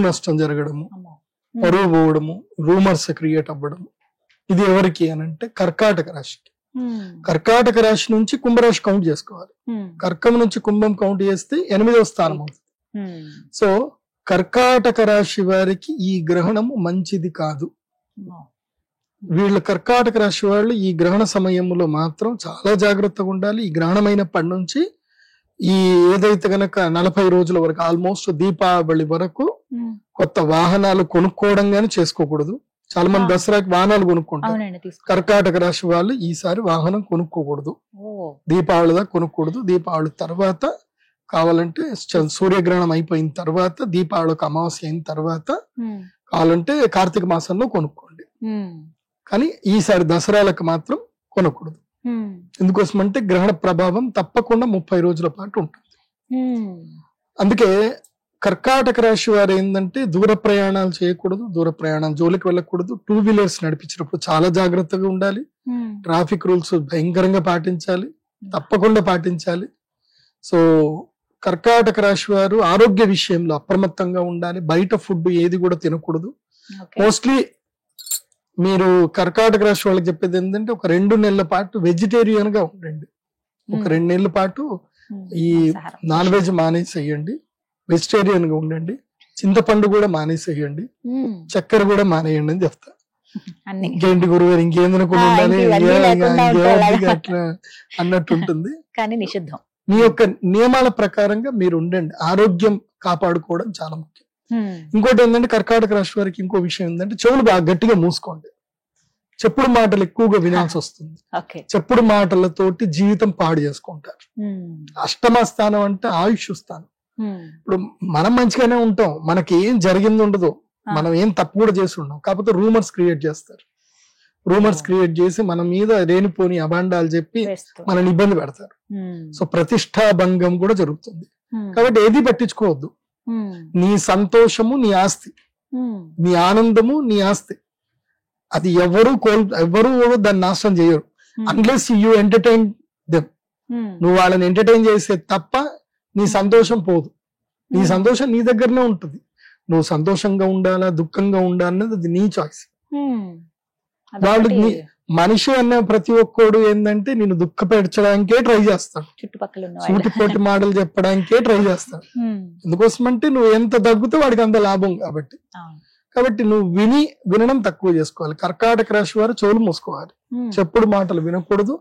నష్టం జరగడము, అమ్మో. పరువు పోవడము, రూమర్స్ క్రియేట్ అవ్వడము. ఇది ఎవరికి అని అంటే కర్కాటక రాశికి. కర్కాటక రాశి నుంచి కుంభరాశి కౌంట్ చేసుకోవాలి. కర్కం నుంచి కుంభం కౌంట్ చేస్తే 8వ స్థానం అవుతుంది. సో కర్కాటక రాశి వారికి ఈ గ్రహణము మంచిది కాదు. వీళ్ళ కర్కాటక రాశి వాళ్ళు ఈ గ్రహణ సమయంలో మాత్రం చాలా జాగ్రత్తగా ఉండాలి. ఈ గ్రహణమైనప్పటి నుంచి ఈ ఏదైతే గనక 40 రోజుల వరకు ఆల్మోస్ట్ దీపావళి వరకు కొత్త వాహనాలు కొనుక్కోవడం గానీ చేసుకోకూడదు. చాలా మంది దసరాకి వాహనాలు కొనుక్కుంటారు. కర్కాటక రాశి వాళ్ళు ఈసారి వాహనం కొనుక్కోకూడదు. దీపావళి దాకా కొనుక్కూడదు. దీపావళి తర్వాత కావాలంటే సూర్యగ్రహణం అయిపోయిన తర్వాత, దీపావళికి అమావాస్య అయిన తర్వాత కావాలంటే కార్తీక మాసంలో కొనుక్కోండి. కానీ ఈసారి దసరాలకు మాత్రం కొనకూడదు. ఎందుకోసం అంటే గ్రహణ ప్రభావం తప్పకుండా 30 రోజుల పాటు ఉంటుంది. అందుకే కర్కాటక రాశి వారు ఏంటంటే దూర ప్రయాణాలు చేయకూడదు, దూర ప్రయాణాలు జోలికి వెళ్ళకూడదు. 2 వీలర్స్ నడిపించినప్పుడు చాలా జాగ్రత్తగా ఉండాలి. ట్రాఫిక్ రూల్స్ భయంకరంగా పాటించాలి, తప్పకుండా పాటించాలి. సో కర్కాటక రాశి వారు ఆరోగ్య విషయంలో అప్రమత్తంగా ఉండాలి. బయట ఫుడ్ ఏది కూడా తినకూడదు. మోస్ట్లీ మీరు కర్కాటక రాశి వాళ్ళకి చెప్పేది ఏంటంటే ఒక 2 నెలల పాటు వెజిటేరియన్ గా ఉండండి. ఒక 2 నెలల పాటు ఈ నాన్ వెజ్ మానేసేయండి, వెజిటేరియన్ గా ఉండండి. చింతపండు కూడా మానేసేయండి, చక్కెర కూడా మానేయండి అని చెప్తా. ఇంకేంటి గురుగారు ఇంకేందనుకుని ఉండాలి అట్లా అన్నట్టు ఉంటుంది. కానీ నిషిద్ధం. మీ యొక్క నియమాల ప్రకారంగా మీరు ఉండండి. ఆరోగ్యం కాపాడుకోవడం చాలా ముఖ్యం. ఇంకోటి ఏంటంటే కర్కాటక రాశి వారికి ఇంకో విషయం ఏంటంటే చెవులు బాగా గట్టిగా మూసుకోండి. చెప్పుడు మాటలు ఎక్కువగా వినాల్సి వస్తుంది. చెప్పుడు మాటలతోటి జీవితం పాడు చేసుకుంటారు. అష్టమ స్థానం అంటే ఆయుష్ స్థానం. ఇప్పుడు మనం మంచిగానే ఉంటాం, మనకి ఏం జరిగింది ఉండదు, మనం ఏం తప్పు కూడా చేసి ఉన్నాం. కాకపోతే రూమర్స్ క్రియేట్ చేస్తారు. రూమర్స్ క్రియేట్ చేసి మన మీద రేణిపోని అభాండాలు చెప్పి మనని ఇబ్బంది పెడతారు. సో ప్రతిష్టాభంగం కూడా జరుగుతుంది. కాబట్టి ఏది పట్టించుకోవద్దు. నీ సంతోషము నీ ఆస్తి, నీ ఆనందము నీ ఆస్తి. అది ఎవరు దాన్ని నాశనం చేయరు. Unless you entertain them. నువ్వు వాళ్ళని ఎంటర్టైన్ చేసే తప్ప నీ సంతోషం పోదు. నీ సంతోషం నీ దగ్గరనే ఉంటుంది. నువ్వు సంతోషంగా ఉండాలా దుఃఖంగా ఉండాలన్నది అది నీ చాయిస్. వాళ్ళు మనిషి అన్న ప్రతి ఒక్కడు ఏంటంటే నేను దుఃఖపెట్టడానికే ట్రై చేస్తాడు, సూటిపోటి మాటలు చెప్పడానికే ట్రై చేస్తాడు. ఎందుకోసం అంటే నువ్వు ఎంత దగ్గుతో వాడికి అంత లాభం. కాబట్టి నువ్వు వినడం తక్కువ చేసుకోవాలి. కర్కాటక రాశి వారు చెవులు మూసుకోవాలి, చెప్పుడు మాటలు వినకూడదు.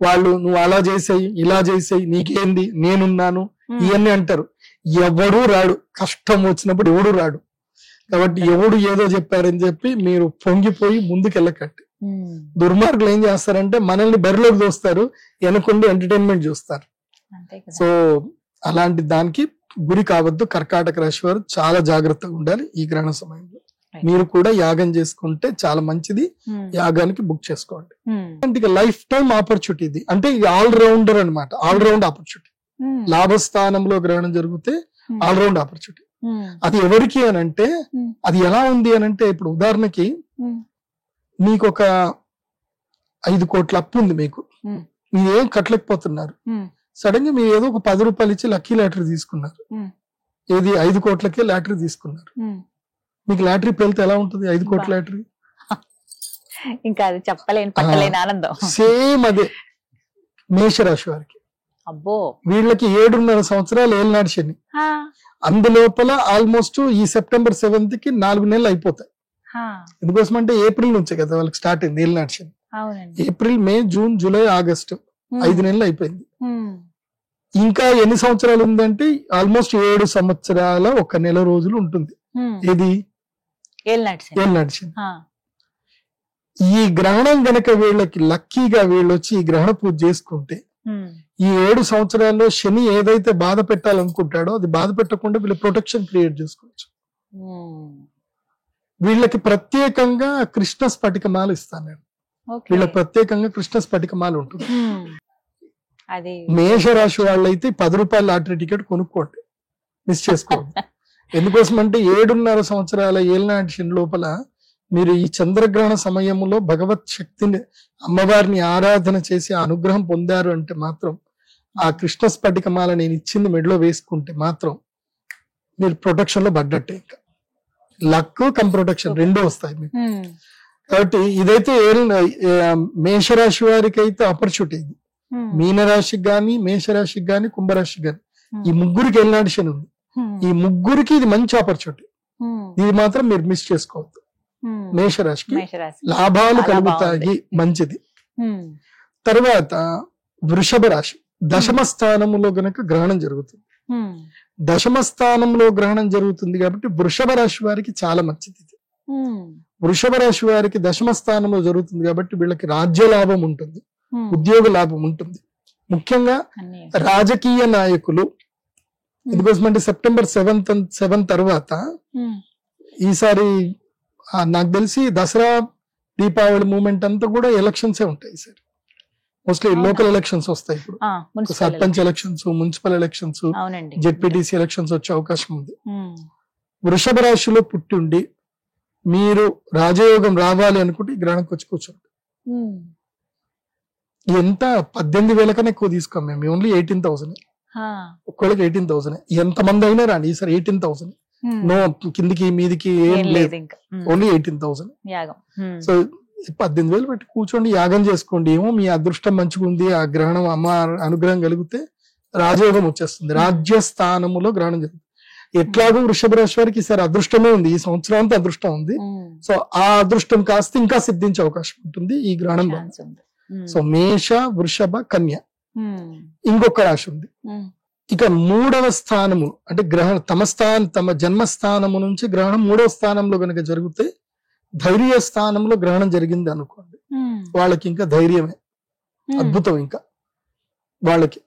వాళ్ళు నువ్వు అలా చేసేయి ఇలా చేసేయి నీకేంది నేనున్నాను ఇవన్నీ అంటారు. ఎవడూ రాడు, కష్టం వచ్చినప్పుడు ఎవడు రాడు. కాబట్టి ఎవడు ఏదో చెప్పారని చెప్పి మీరు పొంగిపోయి ముందుకెళ్ళకండి. దుర్మార్గులు ఏం చేస్తారంటే మనల్ని బరిలోకి దోస్తారు, వెనకుండి ఎంటర్టైన్మెంట్ చూస్తారు. సో అలాంటి దానికి గురి కావద్దు. కర్కాటక రాశి వారు చాలా జాగ్రత్తగా ఉండాలి ఈ గ్రహణ సమయంలో. మీరు కూడా యాగం చేసుకుంటే చాలా మంచిది. యాగానికి బుక్ చేసుకోండి. అంటే లైఫ్ టైం ఆపర్చునిటీ ఇది. అంటే ఆల్ రౌండర్ అనమాట, ఆల్ రౌండ్ ఆపర్చునిటీ. లాభస్థానంలో గ్రహణం జరిగితే ఆల్ రౌండ్ ఆపర్చునిటీ. అది ఎవరికి అని అంటే అది ఎలా ఉంది అని అంటే ఇప్పుడు ఉదాహరణకి మీకు ఒక 5 కోట్ల అప్పు ఉంది, మీకు మీరేం కట్టలేకపోతున్నారు. సడన్ గా మీరు ఏదో ఒక 10 రూపాయలు ఇచ్చి లక్కీ లాటరీ తీసుకున్నారు. ఏది 5 కోట్లకే లాటరీ తీసుకున్నారు. మీకు లాటరీ పెళ్తే ఎలా ఉంటుంది? 5 కోట్ల లాటరీ ఇంకా అది చెప్పలేని పట్టలేని ఆనందం. సేమ్ అదే మేషరాశి వారికి. అబ్బో, వీళ్ళకి 7.5 సంవత్సరాలు ఏలినాడు శని. అందులోపల ఆల్మోస్ట్ ఈ సెప్టెంబర్ 7th కి 4 నెలలు అయిపోతాయి. ఎందుకోసం అంటే ఏప్రిల్ నుంచే కదా వాళ్ళకి స్టార్ట్ అయింది ఏలినాడు శని. April May June July August 5 నెలలు అయిపోయింది. ఇంకా ఎన్ని సంవత్సరాలు ఉందంటే ఆల్మోస్ట్ 7 సంవత్సరాల 1 నెల రోజులు ఉంటుంది. ఇది ఏలినాడు శని. ఈ గ్రహణం గనక వీళ్ళకి లక్కీగా వీళ్ళు వచ్చి ఈ గ్రహణ పూజ చేసుకుంటే ఈ 7 సంవత్సరాల్లో శని ఏదైతే బాధ పెట్టాలనుకుంటాడో అది బాధ పెట్టకుండా వీళ్ళు ప్రొటెక్షన్ క్రియేట్ చేసుకోవచ్చు. వీళ్ళకి ప్రత్యేకంగా కృష్ణ స్ఫటికమాల ఇస్తాను నేను. వీళ్ళకి ప్రత్యేకంగా కృష్ణ స్ఫటికమాల ఉంటుంది. మేషరాశి వాళ్ళైతే 10 రూపాయల లాటరీ టికెట్ కొనుక్కోండి, మిస్ చేసుకోండి. ఎందుకోసం అంటే 7.5 సంవత్సరాల ఏలినాటి శని లోపల మీరు ఈ చంద్రగ్రహణ సమయంలో భగవత్ శక్తిని అమ్మవారిని ఆరాధన చేసి అనుగ్రహం పొందారు అంటే మాత్రం ఆ కృష్ణ స్ఫటికమాల నేను ఇచ్చింది మెడలో వేసుకుంటే మాత్రం మీరు ప్రొటెక్షన్ లో పడ్డట్టే. ఇంకా లక్ కమ్ ప్రొటెక్షన్ రెండూ వస్తాయి మీకు. కాబట్టి ఇదైతే మేషరాశి వారికి అయితే ఆపర్చునిటీ ఇది. మీనరాశికి గాని, మేషరాశికి గాని, కుంభరాశికి గాని ఈ ముగ్గురికి ఏలినాటి శని ఉంది. ఈ ముగ్గురికి ఇది మంచి ఆపర్చునిటీ. ఇది మాత్రం మీరు మిస్ చేసుకోవద్దు. మేషరాశికి లాభాలు కలుగుతాయి, మంచిది. తర్వాత వృషభ రాశి దశమ స్థానంలో గనక గ్రహణం జరుగుతుంది. దశమ స్థానంలో గ్రహణం జరుగుతుంది కాబట్టి వృషభ రాశి వారికి చాలా మంచిది. వృషభ రాశి వారికి దశమ స్థానంలో జరుగుతుంది కాబట్టి వీళ్ళకి రాజ్య లాభం ఉంటుంది, ఉద్యోగ లాభం ఉంటుంది. ముఖ్యంగా రాజకీయ నాయకులు ఎందుకోసమంటే సెప్టెంబర్ 7 తర్వాత ఈసారి నాకు తెలిసి దసరా దీపావళి మూమెంట్ అంతా కూడా ఎలక్షన్సే ఉంటాయి ఈసారి. మోస్ట్లీ లోకల్ ఎలక్షన్స్ వస్తాయి. ఇప్పుడు sarpanch elections, municipal elections, ZPTC elections వచ్చే అవకాశం ఉంది. వృషభ రాశిలో పుట్టిండి మీరు రాజయోగం రావాలి అనుకుంటే ఈ గ్రహణంకి వచ్చి కూర్చోండి. ఎంత 18,000 కన్నా ఎక్కువ తీసుకోం మేము, ఓన్లీ 18,000. ఒక్కళ్ళకి 18,000. ఎంతమంది అయినా రాండి ఈసారి 18,000. నో కిందికి మీదికి ఏం లేదు, ఓన్లీ 18,000. సో 18,000 పెట్టి కూర్చోండి, యాగం చేసుకోండి. ఏమో మీ అదృష్టం మంచిగా ఉంది, ఆ గ్రహణం అమ్మ అనుగ్రహం కలిగితే రాజయోగం వచ్చేస్తుంది. రాజ్యస్థానములో గ్రహణం జరుగుతుంది. ఎట్లాగో వృషభ రాశి వారికి ఈసారి అదృష్టమే ఉంది, ఈ సంవత్సరం అంతా అదృష్టం ఉంది. సో ఆ అదృష్టం కాస్త ఇంకా సిద్ధించే అవకాశం ఉంటుంది ఈ గ్రహణం. సో మేష, వృషభ, కన్య, ఇంకొక రాశి ఉంది. ఇక 3వ స్థానము అంటే గ్రహణం తమ జన్మస్థానము నుంచి గ్రహణం 3వ స్థానంలో గనక జరిగితే ధైర్య స్థానంలో గ్రహణం జరిగింది అనుకోండి, వాళ్ళకి ఇంకా ధైర్యమే, అద్భుతం. ఇంకా వాళ్ళకి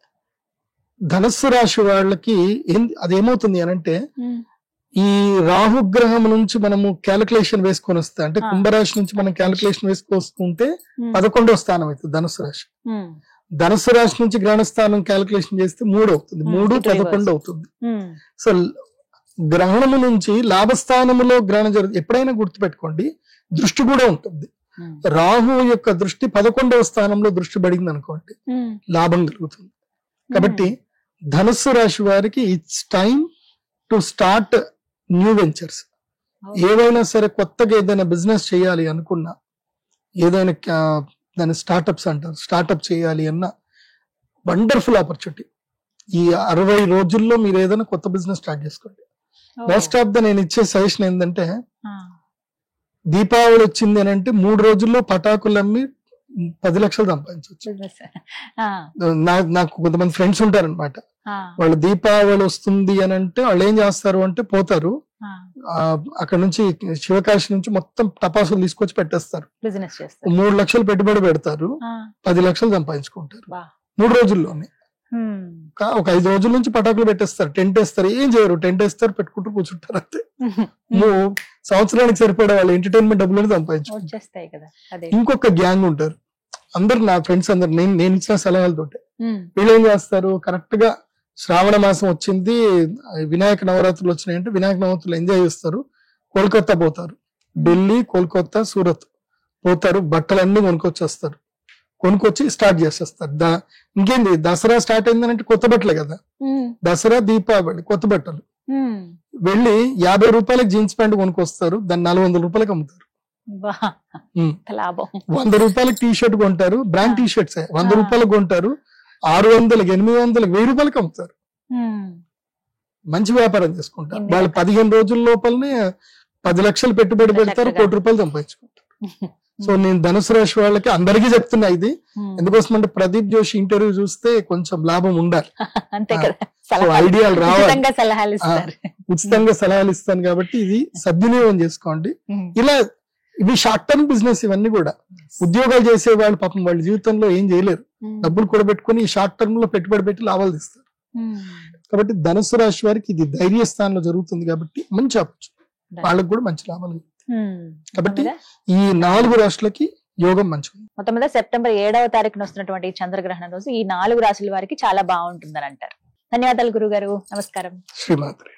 ధనస్సు రాశి వాళ్ళకి అదేమవుతుంది అనంటే ఈ రాహుగ్రహం నుంచి మనము క్యాలిక్యులేషన్ వేసుకొని వస్తే, అంటే కుంభరాశి నుంచి మనం క్యాలిక్యులేషన్ వేసుకొస్తుంటే 11వ స్థానం అవుతుంది ధనుస్సు రాశి. ధనుస్సు రాశి నుంచి గ్రహణ స్థానం క్యాలిక్యులేషన్ చేస్తే 3 అవుతుంది, 3 11 అవుతుంది. సో గ్రహణము నుంచి లాభస్థానములో గ్రహణం జరుగుతుంది. ఎప్పుడైనా గుర్తుపెట్టుకోండి, దృష్టి కూడా ఉంటుంది. రాహు యొక్క దృష్టి 11వ స్థానంలో దృష్టి పడింది అనుకోండి, లాభం కలుగుతుంది. కాబట్టి ధనుస్సు రాశి వారికి it's time to start new ventures. ఏదైనా సరే కొత్తగా ఏదైనా బిజినెస్ చేయాలి అనుకున్నా, ఏదైనా దాని స్టార్టప్స్ అంటారు, స్టార్టప్ చేయాలి అన్న వండర్ఫుల్ ఆపర్చునిటీ. ఈ 60 రోజుల్లో మీరు ఏదైనా కొత్త బిజినెస్ స్టార్ట్ చేసుకోండి. మోస్ట్ ఆఫ్ ద నేను ఇచ్చే సజెషన్ ఏంటంటే, దీపావళి వచ్చింది అని అంటే 3 రోజుల్లో పటాకులు అమ్మి 10 లక్షలు సంపాదించవచ్చు. నాకు కొంతమంది ఫ్రెండ్స్ ఉంటారనమాట, వాళ్ళు దీపావళి వస్తుంది అని అంటే వాళ్ళు ఏం చేస్తారు అంటే పోతారు అక్కడ నుంచి శివకాశి నుంచి మొత్తం టపాసులు తీసుకొచ్చి పెట్టేస్తారు. 3 లక్షలు పెట్టుబడి పెడతారు, 10 లక్షలు సంపాదించుకుంటారు 3 రోజుల్లోనే. ఒక 5 రోజుల నుంచి పటాకులు పెట్టేస్తారు, టెంట్ వేస్తారు, ఏం చేయరు, టెంట్ వేస్తారు, పెట్టుకుంటూ కూర్చుంటారు అంతే. సంవత్సరానికి సరిపడే వాళ్ళ ఎంటర్టైన్మెంట్ డబ్బులను సంపాదించుకుంటారు. ఇంకొక గ్యాంగ్ ఉంటారు, అందరు నా ఫ్రెండ్స్ అందరు నేను ఇచ్చిన సలహాలతోటే. వీళ్ళు ఏం చేస్తారు, కరెక్ట్ గా శ్రావణ మాసం వచ్చింది, వినాయక నవరాత్రులు వచ్చినాయంటే వినాయక నవరాత్రులు ఎంజాయ్ చేస్తారు, కోల్కతా పోతారు, ఢిల్లీ, కోల్కతా, సూరత్ పోతారు, బట్టలన్నీ కొనుక్కొచ్చేస్తారు, కొనుక్కొచ్చి స్టార్ట్ చేసేస్తారు. ఇంకేంది, దసరా స్టార్ట్ అయిందనంటే కొత్త బట్టలే కదా, దసరా దీపావళి కొత్త బట్టలు. వెళ్ళి 50 రూపాయలకి జీన్స్ ప్యాంట్ కొనుక్కొస్తారు, దాన్ని 400 రూపాయలకి అమ్ముతారు. 100 రూపాయలకి టీ షర్ట్ కొంటారు, బ్రాండ్ టీ షర్ట్స్ 100 రూపాయలకు కొంటారు, 600, 800, 1000 రూపాయలకి అమ్ముతారు. మంచి వ్యాపారం చేసుకుంటారు వాళ్ళు. 15 రోజుల లోపలనే 10 లక్షలు పెట్టుబడి పెడతారు, 1 కోటి రూపాయలు సంపాదించుకుంటారు. సో నేను ధనుసు రాశి వాళ్ళకి అందరికీ చెప్తున్నా ఇది. ఎందుకోసం అంటే ప్రదీప్ జోషి ఇంటర్వ్యూ చూస్తే కొంచెం లాభం ఉండాలి, ఐడియాలు రావాలి, ఉచితంగా సలహాలు ఇస్తాను కాబట్టి ఇది సద్వినియోగం చేసుకోండి. ఇలా ఇవి షార్ట్ టర్మ్ బిజినెస్, ఇవన్నీ కూడా ఉద్యోగాలు చేసే వాళ్ళు పాపం వాళ్ళ జీవితంలో ఏం చేయలేరు, డబ్బులు కూడా పెట్టుకుని ఈ షార్ట్ టర్మ్ లో పెట్టుబడి పెట్టి లాభాలు తీస్తారు. కాబట్టి ధనుసు రాశి వారికి ఇది ధైర్య స్థానంలో జరుగుతుంది కాబట్టి మంచి ఆపచ్చు, వాళ్ళకి కూడా మంచి లాభాలు. కాబట్టి ఈ 4 రాశులకి యోగం మంచిది. మొత్తం మీద సెప్టెంబర్ 7వ తారీఖున వస్తున్నటువంటి చంద్రగ్రహణం రోజు ఈ 4 రాశుల వారికి చాలా బాగుంటుందని అంటారు. ధన్యవాదాలు గురుగారు, నమస్కారం. శ్రీమాత్రే.